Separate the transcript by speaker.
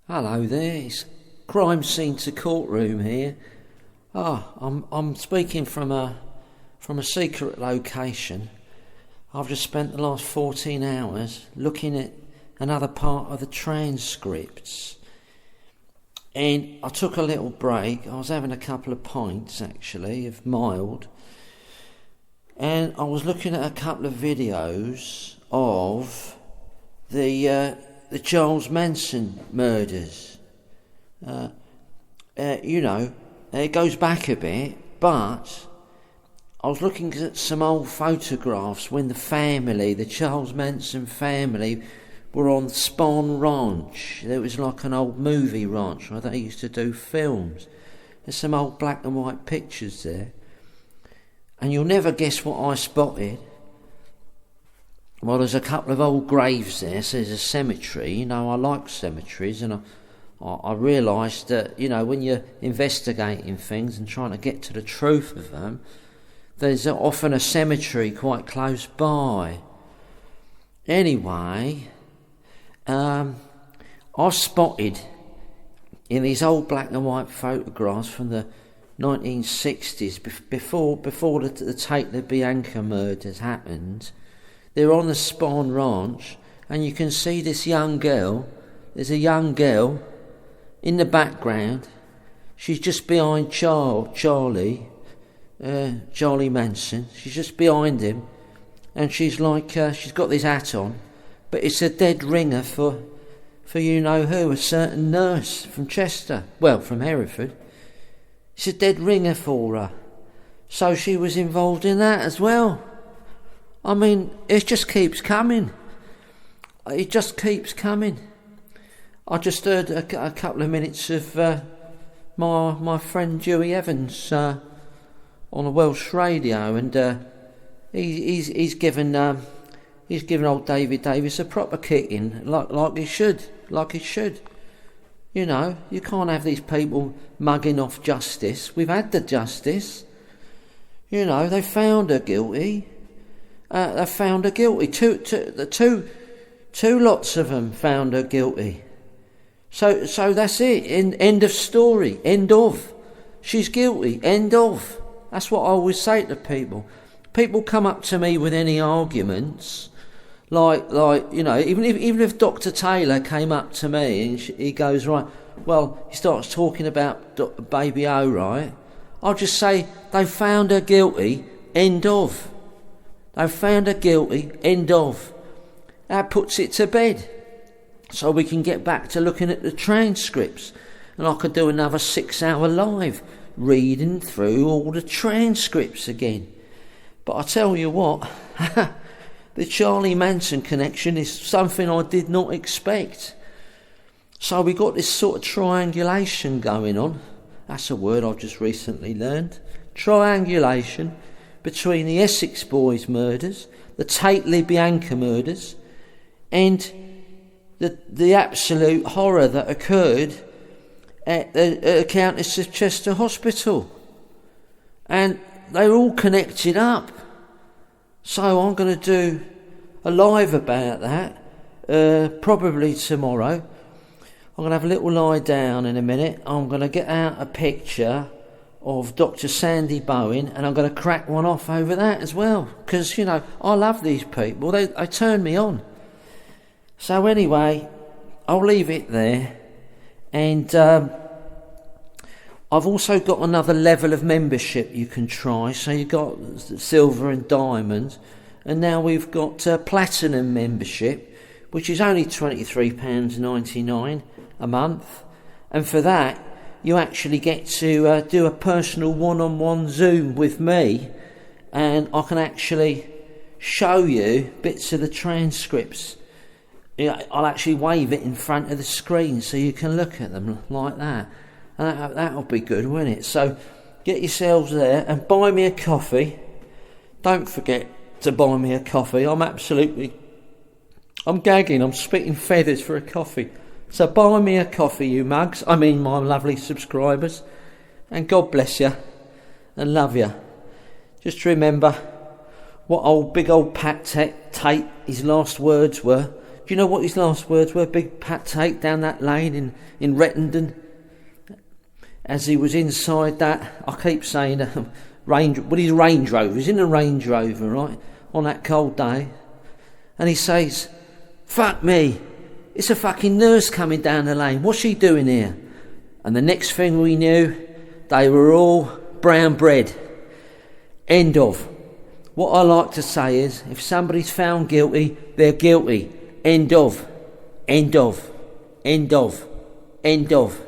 Speaker 1: Hello there, it's Crimescene to Courtroom here. I'm speaking from a secret location. I've just spent the last 14 hours looking at another part of the transcripts. And I took a little break. I was having a couple of pints, actually, of mild. And I was looking at a couple of videos of the Charles Manson murders. It goes back a bit, but I was looking at some old photographs when the Charles Manson family, were on Spahn Ranch. There was like an old movie ranch where they used to do films. There's some old black and white pictures there. And you'll never guess what I spotted. Well, there's a couple of old graves there, so there's a cemetery. I like cemeteries, and I realised that, when you're investigating things and trying to get to the truth of them, there's often a cemetery quite close by. Anyway, I spotted in these old black and white photographs from the 1960s, before the Tate LaBianca murders happened. They're on the Spahn Ranch, and you can see this young girl. There's a young girl in the background. She's just behind Charlie Manson. She's just behind him, and she's got this hat on, but it's a dead ringer for you-know-who, a certain nurse from Chester, from Hereford. It's a dead ringer for her. So she was involved in that as well. I mean, it just keeps coming. It just keeps coming. I just heard a couple of minutes of my friend Dewey Evans on a Welsh radio, and he's given old David Davis a proper kicking, like he should. You can't have these people mugging off justice. We've had the justice. They found her guilty. They found her guilty. Two lots of them found her guilty. So that's it. End of story. End of. She's guilty. End of. That's what I always say to people. People come up to me with any arguments, even if Dr. Taylor came up to me and he goes, right, he starts talking about Baby O, right? I'll just say, they found her guilty. End of. They found her guilty, end of. That puts it to bed. So we can get back to looking at the transcripts. And I could do another 6-hour live, reading through all the transcripts again. But I tell you what, the Charlie Manson connection is something I did not expect. So we got this sort of triangulation going on. That's a word I've just recently learned. Triangulation between the Essex Boys murders, the Tate LaBianca murders, and the absolute horror that occurred at the Countess of Chester Hospital. And they're all connected up. So I'm going to do a live about that, probably tomorrow. I'm going to have a little lie down in a minute. I'm going to get out a picture of Dr. Sandy Bowen, and I'm going to crack one off over that as well, because I love these people. They turn me on. So anyway, I'll leave it there, and I've also got another level of membership you can try. So you've got silver and diamond, and now we've got platinum membership, which is only £23.99 a month, and for that you actually get to do a personal one-on-one Zoom with me, and I can actually show you bits of the transcripts. I'll actually wave it in front of the screen so you can look at them like that. And that'll be good, won't it? So get yourselves there and buy me a coffee. Don't forget to buy me a coffee. I'm gagging. I'm spitting feathers for a coffee. So buy me a coffee, you mugs. I mean, my lovely subscribers. And God bless you and love you. Just remember what big old Pat Tate, his last words were. Do you know what his last words were? Big take down that lane in Rettendon. As he was inside that, I keep saying, his Range Rover. He's in a Range Rover, right, on that cold day. And he says, "Fuck me, it's a fucking nurse coming down the lane. What's she doing here?" And the next thing we knew, they were all brown bread. End of. What I like to say is, if somebody's found guilty, they're guilty. End of. End of. End of. End of.